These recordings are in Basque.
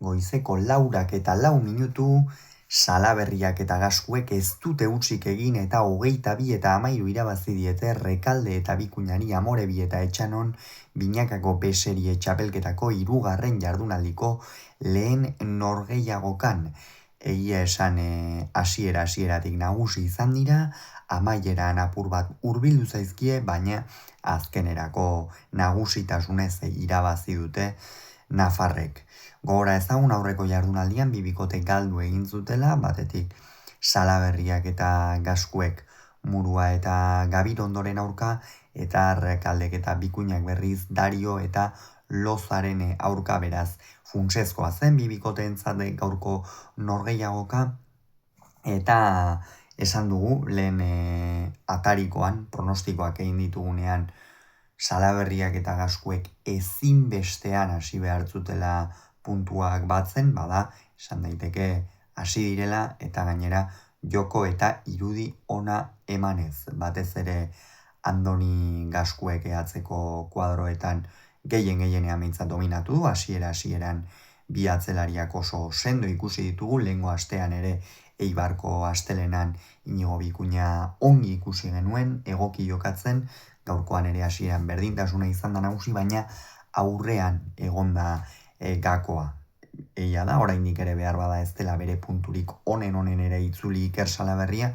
goizeko 4:04 Salaberriak eta Gaskuek ez dute hutsik egin eta 22 eta 13 irabazi diete Rekalde eta Bikuñari Amorebi eta Etxanon binakako beserie txapelketako 3. jardunaldiko lehen norgehiagokan. Egia esan hasieratik nagusi izan dira, amaieran apur bat hurbildu zaizkie, baina azkenerako nagusitasunez irabazi dute Nafarrek. Gogora ezagun aurreko jardunaldian bibikote galdu egin zutela, batetik Salaberriak eta Gaskuek Murua eta Gabirondoren aurka, eta Rekaldek eta Bikuñak berriz Dario eta Lozaren aurka, beraz funtsezkoa zen bibikoteentzat gaurko norgehiagoka, eta esan dugu lehen atarikoan pronostikoak egin ditugunean Salaberriak eta Gaskuek ezinbestean hasi behar zutela puntuak batzen, bada, esan daiteke hasi direla eta gainera joko eta irudi ona emanez. Batez ere Andoni Gaskuek atzeko kuadroetan gehienean behintzat dominatu du, hasieran bi atzelariak oso sendo ikusi ditugu, lehengo astean ere Eibarko astelenan Inigo Bikuña ongi ikusi genuen, egoki jokatzen, gaurkoan ere hasieran berdintasuna izan da nagusi, baina aurrean egonda gakoa. Egia da, oraindik ere behar bada ez dela bere punturik onen ere itzuli Iker Salaberria,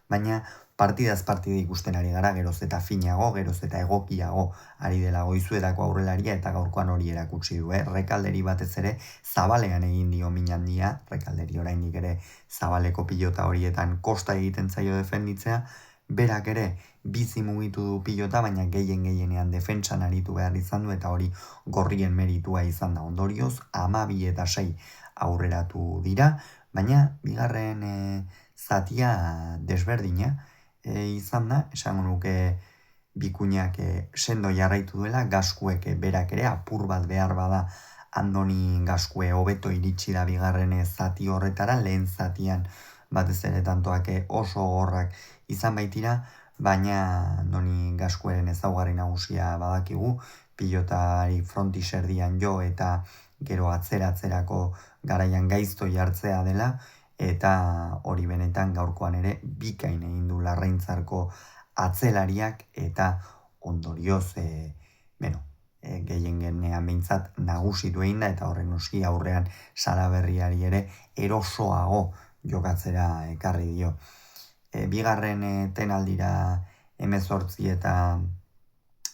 baina partidaz partida ikusten ari gara, geroz eta finago, geroz eta egokiago ari dela Goizuetako aurrelaria, eta gaurkoan hori erakutsi du. Rekalderi batez ere zabalean egin dio min handia, Rekalderi oraindik ere zabaleko pilota horietan kosta egiten zaio defenditzea, berak ere bizi mugitu du pilota, baina gehienean defentsan aritu behar izan du, eta hori gorrien meritua izan da. Ondorioz, 12 eta 6 aurreratu dira, baina bigarren zatia desberdina izan da, esango nuke Bikuñak sendo jarraitu duela, Gaskuek berak ere apur bat behar bada Andoni Gaskue hobeto iritsi da bigarren zati horretara, lehen zatian batez ere tantoak oso gorrak izan baitira, baina Andoni Gaskueren ezaugarri nagusia badakigu, pilotari frontiserdian jo eta gero atzerako garaian gaizto jartzea dela, eta hori benetan gaurkoan ere bikain egin du Larraintzarko atzelariak, eta ondorioz gehienean behintzat nagusitu egin da, eta horren noski aurrean Salaberriari ere erosoago jokatzera ekarri dio. Bigarren tenaldira 18 eta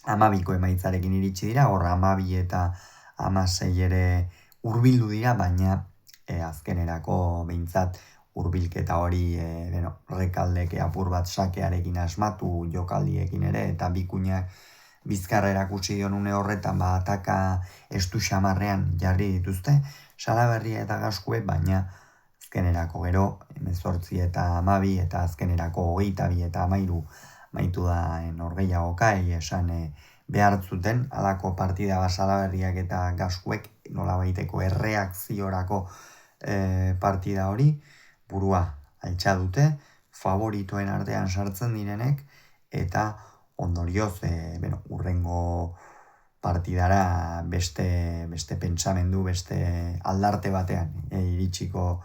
12ko emaitzarekin iritsi dira, hor 12 eta 16 ere hurbildu dira, baina azkenerako behintzat hurbilketa hori Rekaldek apur bat sakearekin asmatu jokaldiekin ere, eta Bikuñak bizkarra erakutsi dion une horretan ataka estu xamarrean jarri dituzte Salaberria eta Gaskue, baina azkenerako gero 18 eta 12 eta azkenerako 22 eta 13 maitu da norgehiagoka, esan behar zuten alako partida Salaberriak eta Gaskuek nolabaiteko erreakziorako partida hori, burua altxa dute, favoritoen artean sartzen direnek, eta ondorioz urrengo partidara beste pentsamendu, beste aldarte batean iritsiko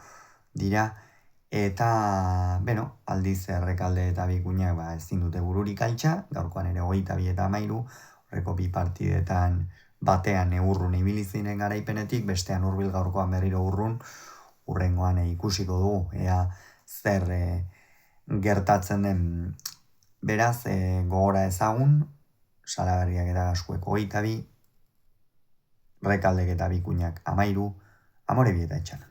dira, eta aldiz Rekalde eta Bikuñak ezin dute bururik altxa, gaurkoan ere 22 eta 13, horreko bi partidetan batean urrun ibili ziren garaipenetik, bestean hurbil, gaurkoan berriro urrun, urrengoan ikusiko dugu, ea zer gertatzen den. Beraz, gogora ezagun, Salaberriak eta Gaskuek 22, Rekaldek eta Bikuñak 13, Amorebi eta Etxanon.